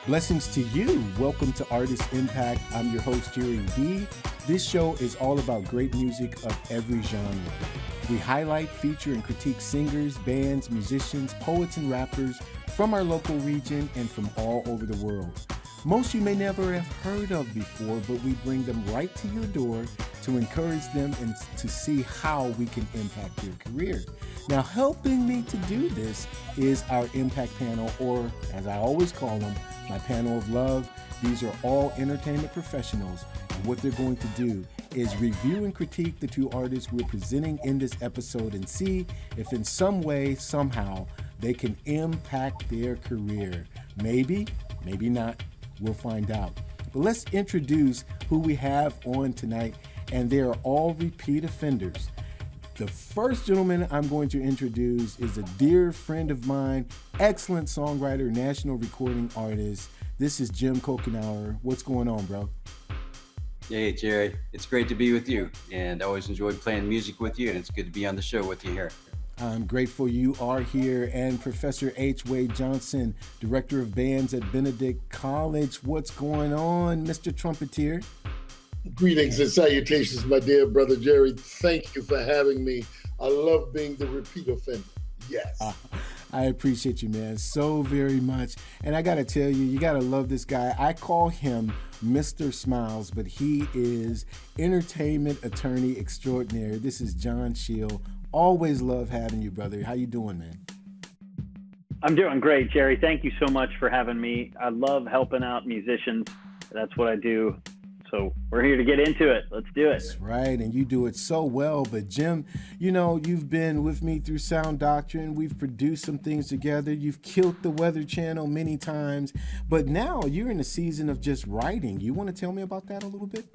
Blessings to you. Welcome to Artist Impact. I'm your host, Jere B. This show is all about great music of every genre. We highlight, feature, and critique singers, bands, musicians, poets, and rappers from our local region and from all over the world. Most you may never have heard of before, but we bring them right to your door to encourage them and to see how we can impact their career. Now, helping me to do this is our Impact Panel, or as I always call them, my panel of love. These are all entertainment professionals, and what they're going to do is review and critique the two artists we're presenting in this episode and see if in some way, somehow, they can impact their career. Maybe, maybe not. We'll find out. But let's introduce who we have on tonight, and they are all repeat offenders. The first gentleman I'm going to introduce is a dear friend of mine, excellent songwriter, national recording artist. This is Jim Couchenour. What's going on, bro? Hey, Jerry. It's great to be with you, and I always enjoyed playing music with you, and it's good to be on the show with you here. I'm grateful you are here. And Professor H. Wade Johnson, Director of Bands at Benedict College. What's going on, Mr. Trumpeter? Greetings and salutations, my dear brother Jerry. Thank you for having me. I love being the repeat offender. Yes. I appreciate you, man, so very much. And I got to tell you, you got to love this guy. I call him Mr. Smiles, but he is entertainment attorney extraordinaire. This is John Sheil. Always love having you, brother. How you doing, man? I'm doing great, Jerry. Thank you so much for having me. I love helping out musicians. That's what I do. So we're here to get into it. Let's do it. That's right. And you do it so well. But Jim, you know, you've been with me through Sound Doctrine. We've produced some things together. You've killed the Weather Channel many times. But now you're in a season of just writing. You want to tell me about that a little bit?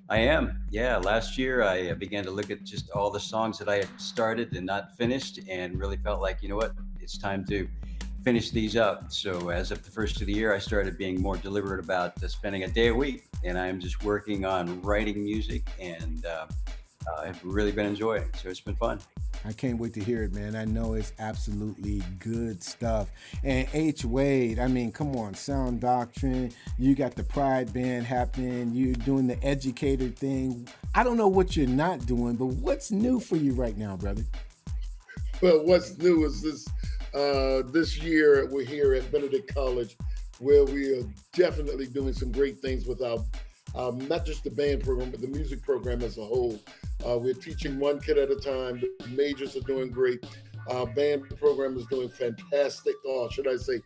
I am. Yeah. Last year, I began to look at just all the songs that I had started and not finished, and really felt like, you know what, it's time to finish these up. So as of the first of the year, I started being more deliberate about spending a day a week, and I'm just working on writing music, and I've really been enjoying it. So it's been fun. I can't wait to hear it, man. I know it's absolutely good stuff. And H. Wade, I mean, come on, Sound Doctrine. You got the Pride Band happening. You're doing the educator thing. I don't know what you're not doing, but what's new for you right now, brother? Well, what's new is this year we're here at Benedict College, where we are definitely doing some great things with our not just the band program, but the music program as a whole. We're teaching one kid at a time. The majors are doing great. Our band program is doing fantastic, or should I say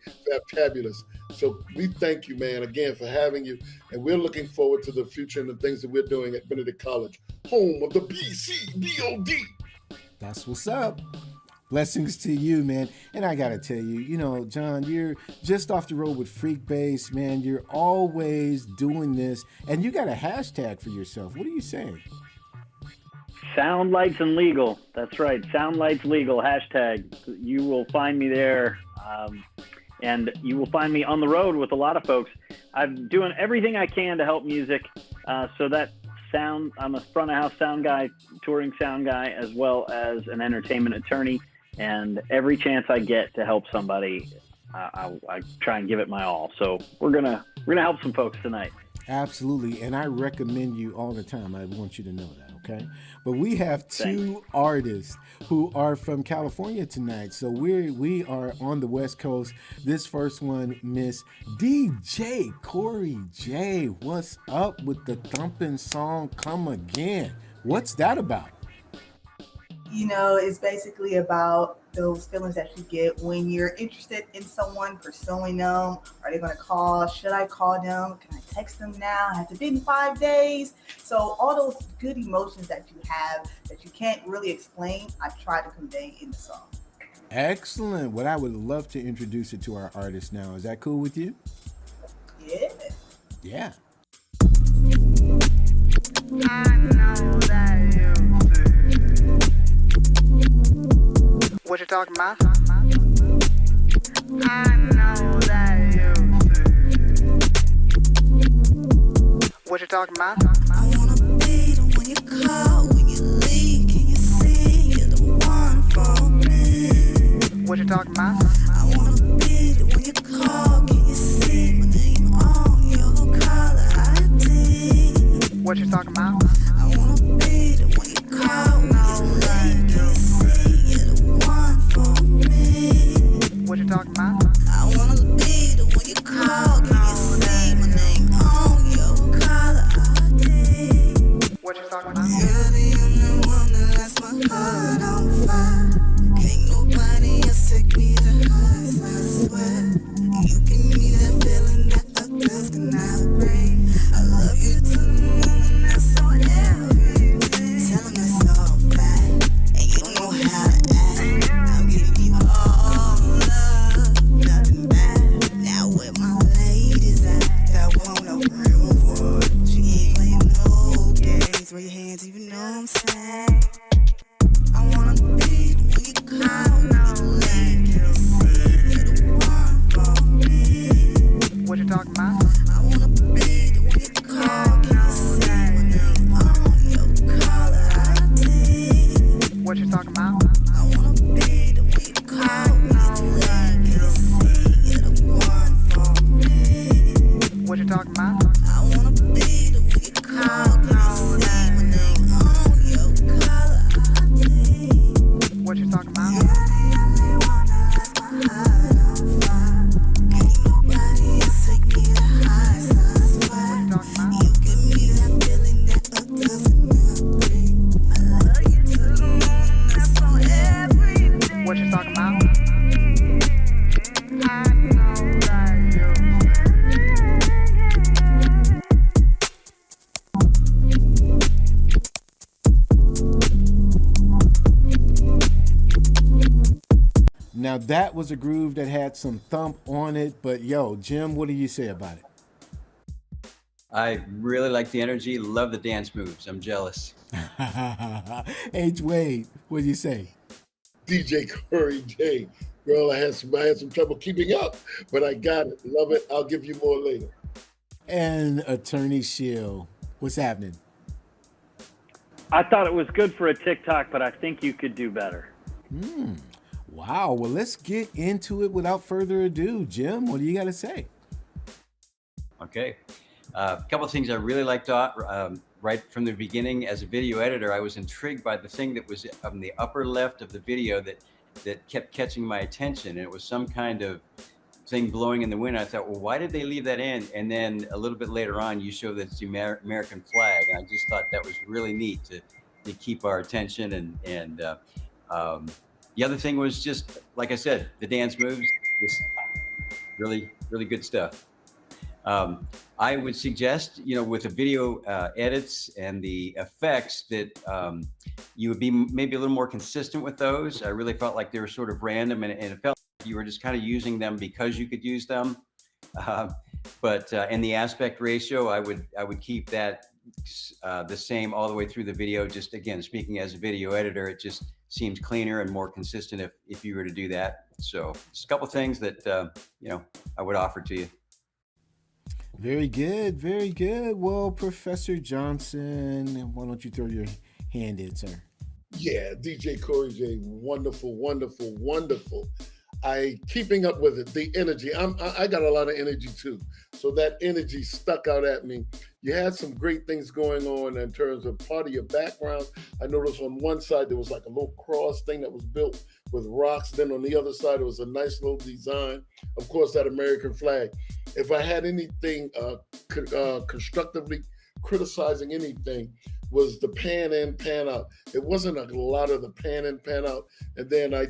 fabulous. So we thank you, man, again for having you. And we're looking forward to the future and the things that we're doing at Benedict College, home of the BCBOD. That's what's up. Blessings to you, man. And I got to tell you, you know, John, you're just off the road with Freak Bass, man. You're always doing this. And you got a hashtag for yourself. What are you saying? Sound Lights and Legal. That's right. Sound Lights Legal hashtag. You will find me there. And you will find me on the road with a lot of folks. I'm doing everything I can to help music. So that sound, I'm a front of house sound guy, touring sound guy, as well as an entertainment attorney. And every chance I get to help somebody, I try and give it my all. So we're gonna help some folks tonight. Absolutely, and I recommend you all the time. I want you to know that, okay? But we have two artists who are from California tonight. So we are on the West Coast. This first one, Miss DJ Cori Jaye. What's up with the thumping song "Come Again"? What's that about? You know, it's basically about those feelings that you get when you're interested in someone, pursuing them. Are they going to call? Should I call them? Can I text them now? Has it been 5 days? So all those good emotions that you have that you can't really explain, I try to convey in the song. Excellent. Well, I would love to introduce it to our artist now. Is that cool with you? Yeah. Yeah. I know that you what you talking about? I know that you what you talking about? I wanna be the one you call when you leave. Can you see you're the one for me? What you talking about? I wanna be the one you call. Can you see What you talking about? I wanna be the one you call when you're late. Can you see you're the one for me? What you talking about? I wanna be the one you call. Can you see my name on your caller ID? What you talking about? You're the only one that lights my heart on fire. Can't nobody else take me to highs, I swear. You give me that feeling that others cannot bring. I love you to the moon, that's on everything. Tell 'em it's all fat, and you don't know how to act. I'm giving you all love, nothing bad. Now where my ladies at, that want a real one. She ain't playing no games, raise your hands even know I'm saying. I wanna be the one you call when you leave. Can you see you're the one for me? What you talking about? I wanna be the one you call. Can you see my name on your caller ID? What you talking about? I wanna be the one you call when you leave. Can you see you're the one for me? What you talking about? I wanna be the one you call. Can you see my name on your caller ID? What you talking about? You're the only one that lights my heart on fire. Can't nobody else take me to highs, I swear. Talking about? You give me that feeling that others cannot bring. I love you to the moon, that's on everything. What you talking about? I know that you. Now that was a groove that had some thump on it, but yo, Jim, what do you say about it? I really like the energy, love the dance moves. I'm jealous. H. Wade, what do you say? DJ Cori Jaye. Girl, I had some trouble keeping up, but I got it. Love it. I'll give you more later. And Attorney Sheil, what's happening? I thought it was good for a TikTok, but I think you could do better. Wow, well, let's get into it without further ado. Jim, what do you got to say? Okay. A couple of things I really liked right from the beginning. As a video editor, I was intrigued by the thing that was on the upper left of the video that kept catching my attention. And it was some kind of thing blowing in the wind. I thought, well, why did they leave that in? And then a little bit later on, you show that it's the American flag. And I just thought that was really neat to keep our attention. And the other thing was just, like I said, the dance moves, just really, really good stuff. I would suggest, with the video edits and the effects that you would be maybe a little more consistent with those. I really felt like they were sort of random, and it felt like you were just kind of using them because you could use them. But in the aspect ratio, I would keep that the same all the way through the video. Just again, speaking as a video editor, it just seems cleaner and more consistent if you were to do that. So just a couple things that I would offer to you. Very good, very good. Well, Professor Johnson, why don't you throw your hand in, sir? Yeah, DJ Cori Jaye, wonderful, wonderful, wonderful. Keeping up with it, the energy. I got a lot of energy too. So that energy stuck out at me. You had some great things going on in terms of part of your background. I noticed on one side there was like a little cross thing that was built with rocks. Then on the other side, it was a nice little design. Of course, that American flag. If I had anything constructively criticizing anything, was the pan in, pan out. It wasn't a lot of the pan in, pan out. And then I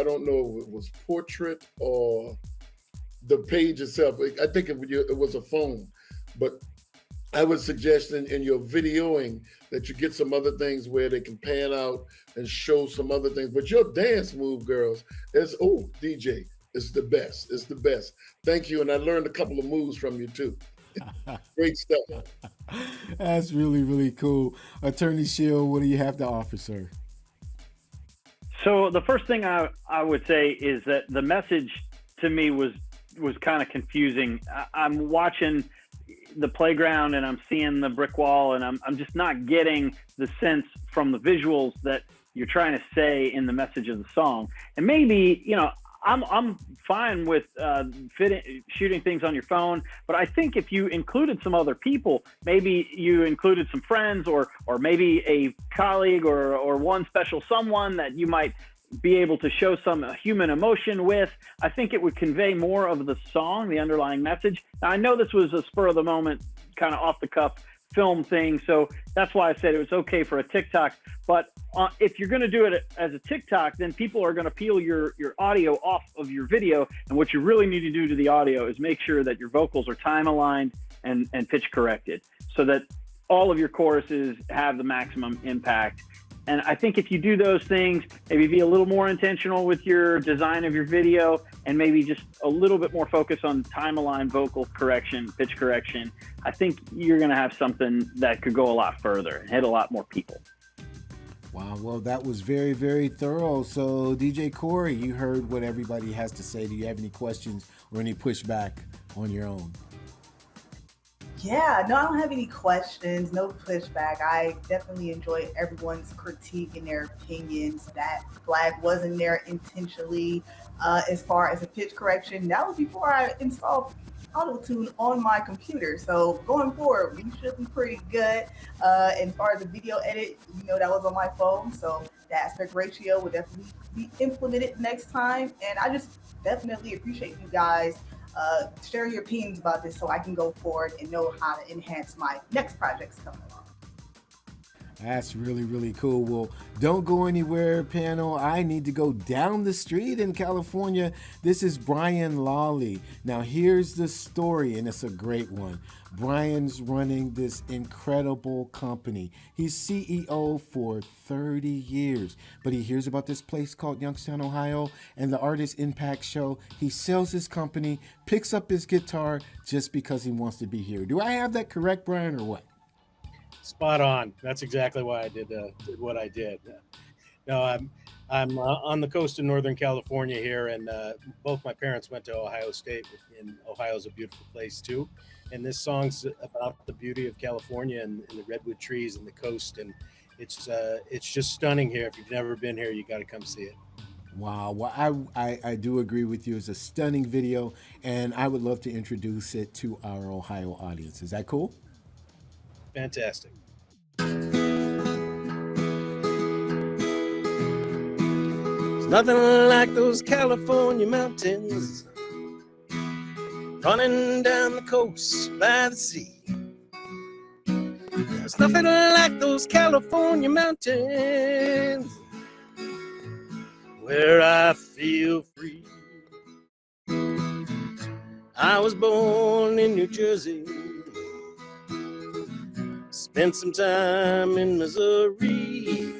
don't know if it was portrait or the page itself. I think it was a phone. But I would suggest in your videoing that you get some other things where they can pan out and show some other things. But your dance move, girls, DJ, it's the best. It's the best. Thank you. And I learned a couple of moves from you too. Great stuff. That's really, really cool. Attorney Sheil, what do you have to offer, sir? So the first thing I would say is that the message to me was kind of confusing. I'm watching the playground and I'm seeing the brick wall and I'm just not getting the sense from the visuals that you're trying to say in the message of the song. And maybe, I'm fine with shooting things on your phone, but I think if you included some other people, maybe you included some friends or maybe a colleague or one special someone that you might be able to show some human emotion with, I think it would convey more of the song, the underlying message. Now, I know this was a spur of the moment, kind of off the cuff film thing, so that's why I said it was okay for a TikTok. But if you're going to do it as a TikTok, then people are going to peel your audio off of your video. And what you really need to do to the audio is make sure that your vocals are time aligned and pitch corrected so that all of your choruses have the maximum impact. And I think if you do those things, maybe be a little more intentional with your design of your video and maybe just a little bit more focus on time-aligned vocal correction, pitch correction, I think you're going to have something that could go a lot further and hit a lot more people. Wow, well, that was very, very thorough. So, DJ Cori, you heard what everybody has to say. Do you have any questions or any pushback on your own? Yeah, no, I don't have any questions, no pushback. I definitely enjoyed everyone's critique and their opinions. That flag wasn't there intentionally. As far as a pitch correction, that was before I installed Auto-Tune on my computer. So going forward, we should be pretty good. As far as the video edit, that was on my phone. So the aspect ratio would definitely be implemented next time. And I just definitely appreciate you guys share your opinions about this so I can go forward and know how to enhance my next projects coming along. That's really, really cool. Well, don't go anywhere, panel. I need to go down the street in California. This is Brian Lawley. Now, here's the story, and it's a great one. Brian's running this incredible company. He's CEO for 30 years, but he hears about this place called Youngstown, Ohio, and the Artist Impact Show. He sells his company, picks up his guitar just because he wants to be here. Do I have that correct, Brian, or what? Spot on. That's exactly why I did what I did. No, I'm on the coast of Northern California here, and both my parents went to Ohio State, and Ohio's a beautiful place too. And this song's about the beauty of California and the redwood trees and the coast, and it's just stunning here. If you've never been here, you got to come see it. Wow. Well, I do agree with you. It's a stunning video, and I would love to introduce it to our Ohio audience. Is that cool? Fantastic. There's nothing like those California mountains running down the coast by the sea. There's nothing like those California mountains where I feel free. I was born in New Jersey, spent some time in Missouri,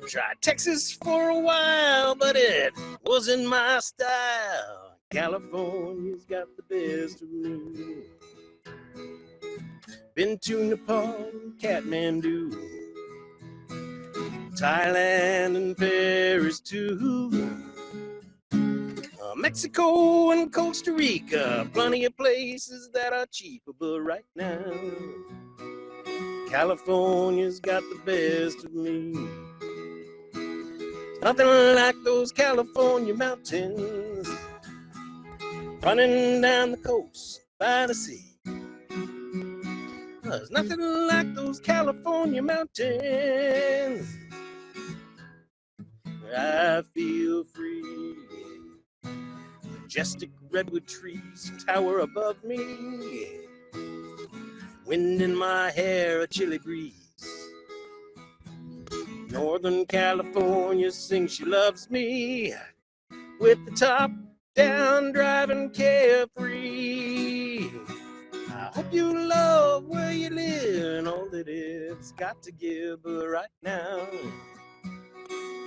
tried Texas for a while, but it wasn't my style. California's got the best of me. Been to Nepal, Kathmandu, Thailand and Paris too. Mexico and Costa Rica, plenty of places that are cheaper, but right now California's got the best of me. Nothing like those California mountains running down the coast by the sea. There's nothing like those California mountains where I feel free. Majestic redwood trees tower above me. Wind in my hair, a chilly breeze. Northern California sings she loves me, with the top down driving carefree. I hope you love where you live and all that it's got to give, but right now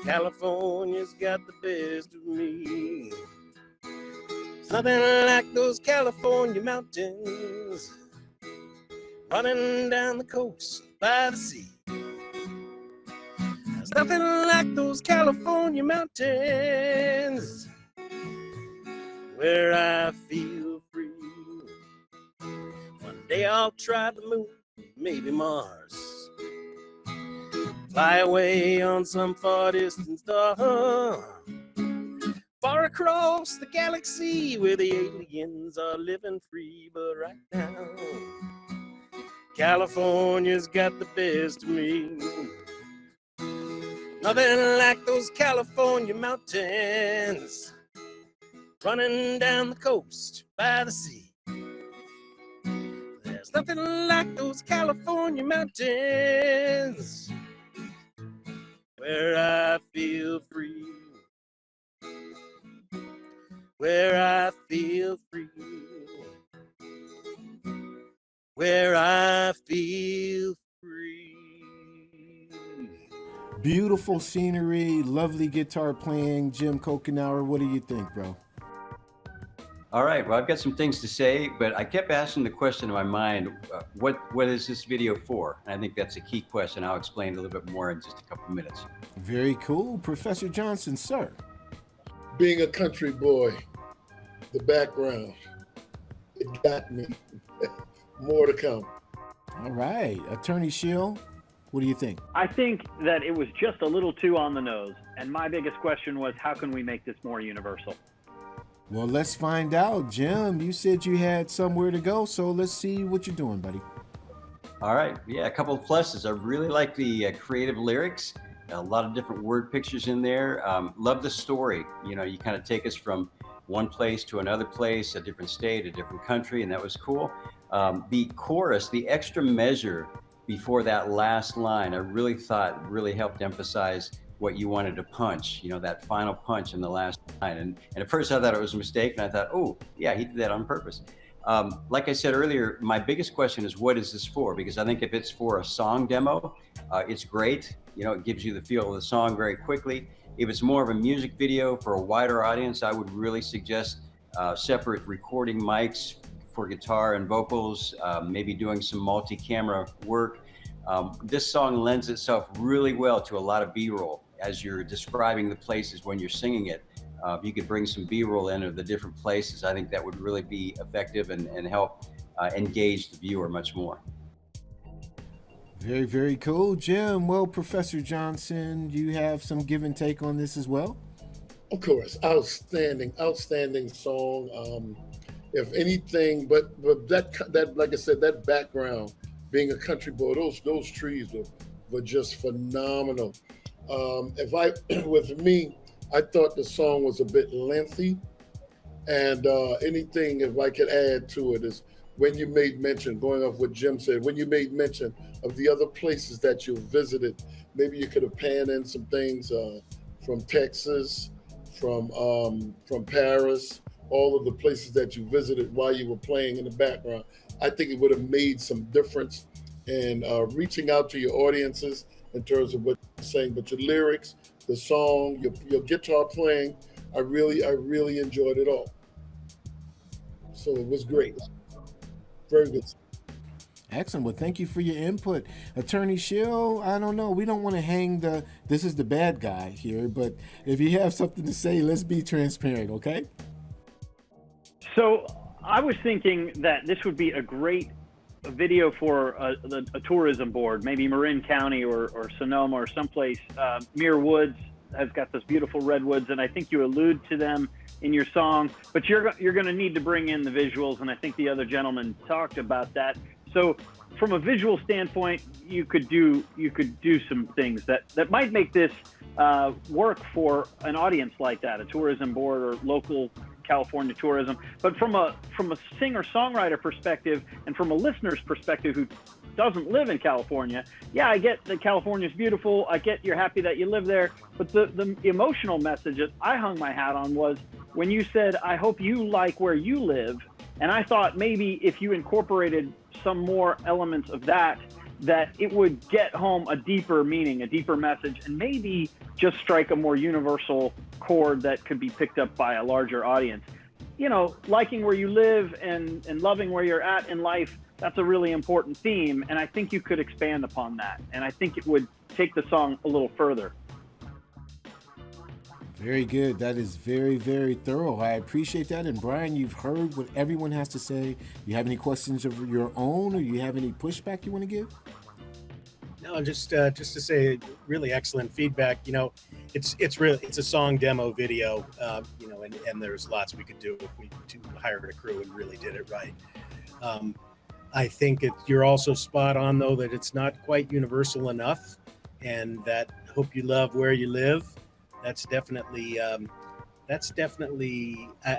California's got the best of me. Nothing like those California mountains running down the coast by the sea. There's nothing like those California mountains where I feel free. One day I'll try the moon, maybe Mars. Fly away on some far distant star. far across the galaxy where the aliens are living free. But right now, California's got the best of me. Nothing like those California mountains running down the coast by the sea. There's nothing like those California mountains where I feel free. Where I feel free. Where I feel free. Beautiful scenery, lovely guitar playing. Jim Couchenour, what do you think, bro? All right. Well, I've got some things to say, but I kept asking the question in my mind, what is this video for? And I think that's a key question. I'll explain a little bit more in just a couple of minutes. Very cool. Professor Johnson, sir. Being a country boy, the background, it got me. More to come. All right. Attorney Sheil, what do you think? I think that it was just a little too on the nose. And my biggest question was, how can we make this more universal? Well, let's find out. Jim, you said you had somewhere to go, so let's see what you're doing, buddy. All right. Yeah, a couple of pluses. I really like the creative lyrics. A lot of different word pictures in there. Love the story. You know, you kind of take us from one place to another place, a different state, a different country, and that was cool. The chorus, the extra measure before that last line, I really thought really helped emphasize what you wanted to punch, you know, that final punch in the last line. And at first I thought it was a mistake, and I thought, oh, yeah, he did that on purpose. Like I said earlier, my biggest question is, what is this for? Because I think if it's for a song demo, it's great. You know, it gives you the feel of the song very quickly. If it's more of a music video for a wider audience, I would really suggest separate recording mics for guitar and vocals, maybe doing some multi-camera work. This song lends itself really well to a lot of B-roll. As you're describing the places when you're singing it, you could bring some B-roll in of the different places. I think that would really be effective and help engage the viewer much more. Very, very cool. Jim, well, Professor Johnson, you have some give and take on this as well? Of course, outstanding song. If anything, but that like I said, that background, being a country boy, those trees were just phenomenal. With me, I thought the song was a bit lengthy, and anything if I could add to it is when you made mention, going off what Jim said, when you made mention of the other places that you visited, maybe you could have panned in some things from Texas, from Paris, all of the places that you visited while you were playing in the background. I think it would have made some difference in reaching out to your audiences in terms of what you're saying, but your lyrics, the song, your guitar playing, I really enjoyed it all. So it was great. Very good. Excellent. Well, thank you for your input. Attorney Sheil, I don't know. We don't want to hang this is the bad guy here, but if you have something to say, let's be transparent, okay? So I was thinking that this would be a great video for a tourism board, maybe Marin County or Sonoma or someplace. Muir Woods has got those beautiful redwoods, and I think you allude to them in your song, but you're going to need to bring in the visuals, and I think the other gentleman talked about that. So from a visual standpoint, you could do some things that might make this work for an audience like that, a tourism board or local California tourism. But from a singer-songwriter perspective and from a listener's perspective who doesn't live in California, yeah, I get that California's beautiful. I get you're happy that you live there. But the emotional message that I hung my hat on was when you said, I hope you like where you live. And I thought maybe if you incorporated some more elements of that it would get home a deeper meaning, a deeper message, and maybe just strike a more universal chord that could be picked up by a larger audience. You know, liking where you live and loving where you're at in life, that's a really important theme, and I think you could expand upon that, and I think it would take the song a little further. Very good. That is very, very thorough. I appreciate that. And Brian, you've heard what everyone has to say. You have any questions of your own, or you have any pushback you want to give? No, just to say, really excellent feedback. It's a song demo video. And there's lots we could do if we hired a crew and really did it right. I think you're also spot on though that it's not quite universal enough, and that "Hope You Love Where You Live." That's definitely. I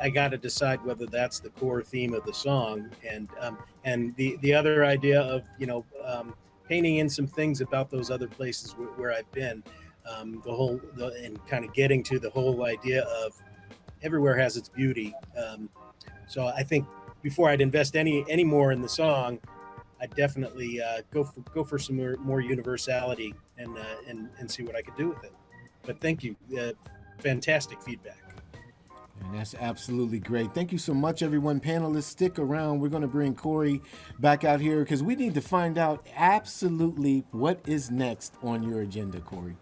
got to decide whether that's the core theme of the song, and the other idea of painting in some things about those other places where I've been, and kind of getting to the whole idea of everywhere has its beauty. So I think before I'd invest any more in the song, I'd definitely go for some more universality and see what I could do with it. But thank you, fantastic feedback. And that's absolutely great. Thank you so much, everyone. Panelists, stick around. We're going to bring Cori back out here because we need to find out absolutely what is next on your agenda, Cori.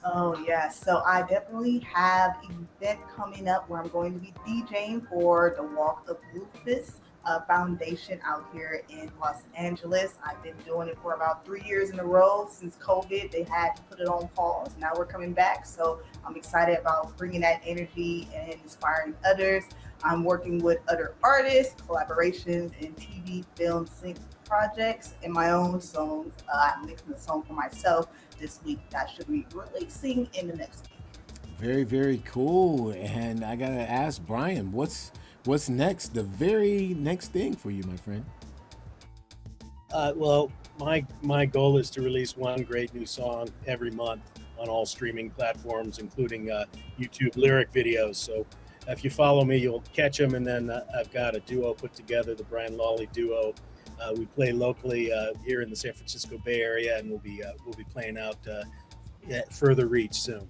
Oh, yeah. So I definitely have an event coming up where I'm going to be DJing for the Walk of Lupus Foundation out here in Los Angeles. I've been doing it for about 3 years in a row since COVID. They had to put it on pause. Now we're coming back. So I'm excited about bringing that energy and inspiring others. I'm working with other artists, collaborations, and TV, film, sync projects, and my own songs. I'm mixing a song for myself this week that should be releasing in the next week. Very, very cool. And I got to ask Brian, what's next, the very next thing for you, my friend? Well, my goal is to release one great new song every month on all streaming platforms, including YouTube lyric videos. So if you follow me, you'll catch them. And then I've got a duo put together, the Brian Lawley duo. We play locally here in the San Francisco Bay Area, and we'll be playing out further reach soon.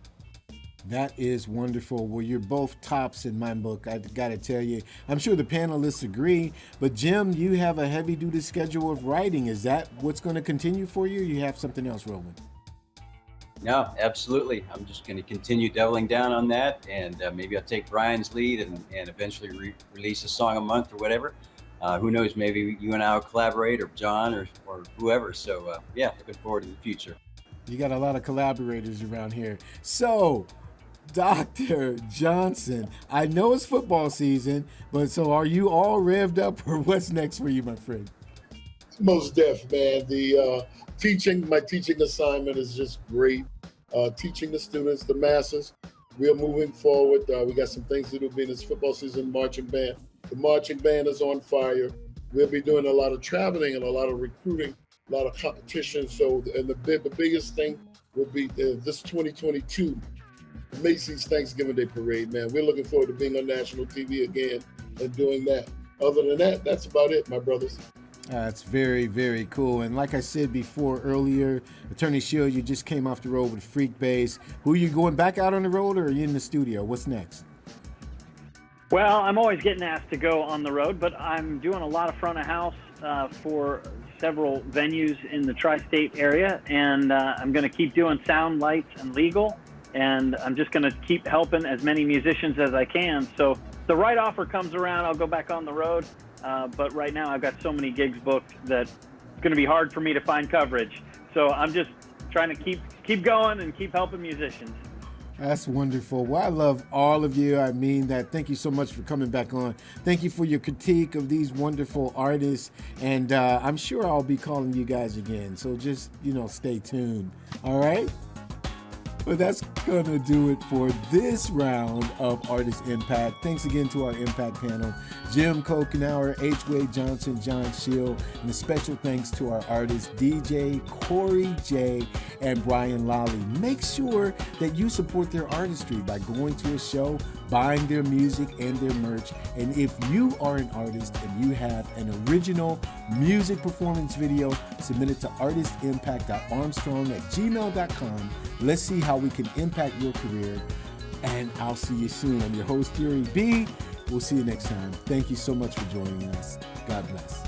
That is wonderful. Well, you're both tops in my book. I got to tell you, I'm sure the panelists agree, but Jim, you have a heavy-duty schedule of writing. Is that what's going to continue for you? Or you have something else rolling? No, absolutely. I'm just going to continue doubling down on that, and maybe I'll take Brian's lead and eventually release a song a month or whatever. Who knows, maybe you and I will collaborate, or John, or whoever. So yeah, looking forward to the future. You got a lot of collaborators around here. So, Dr. Johnson, I know it's football season, but so are you all revved up, or what's next for you, my friend? Most deaf, man. My teaching assignment is just great. Teaching the students, the masses. We are moving forward. We got some things to do being this football season. Marching band. The marching band is on fire. We'll be doing a lot of traveling and a lot of recruiting, a lot of competition. So, and the biggest thing will be this 2022 Macy's Thanksgiving Day Parade, man. We're looking forward to being on national TV again and doing that. Other than that, that's about it, my brothers. That's very, very cool. And like I said before earlier, Attorney Sheil, you just came off the road with Freak Bass. Who are you going back out on the road, or are you in the studio? What's next? Well, I'm always getting asked to go on the road, but I'm doing a lot of front of house for several venues in the tri-state area, and I'm going to keep doing sound, lights, and legal, and I'm just going to keep helping as many musicians as I can. So if the right offer comes around, I'll go back on the road, but right now I've got so many gigs booked that it's going to be hard for me to find coverage. So I'm just trying to keep going and keep helping musicians. That's wonderful. Well, I love all of you. I mean that. Thank you so much for coming back on. Thank you for your critique of these wonderful artists. And I'm sure I'll be calling you guys again. So just, stay tuned. All right? But that's going to do it for this round of Artist Impact. Thanks again to our Impact panel, Jim Couchenour, H. Wade Johnson, John Sheil, and a special thanks to our artists, DJ, Cori Jaye, and Brian Lawley. Make sure that you support their artistry by going to a show, buying their music and their merch. And if you are an artist and you have an original music performance video, submit it to artistimpact.armstrong@gmail.com. Let's see how we can impact your career. And I'll see you soon. I'm your host, Jere B. We'll see you next time. Thank you so much for joining us. God bless.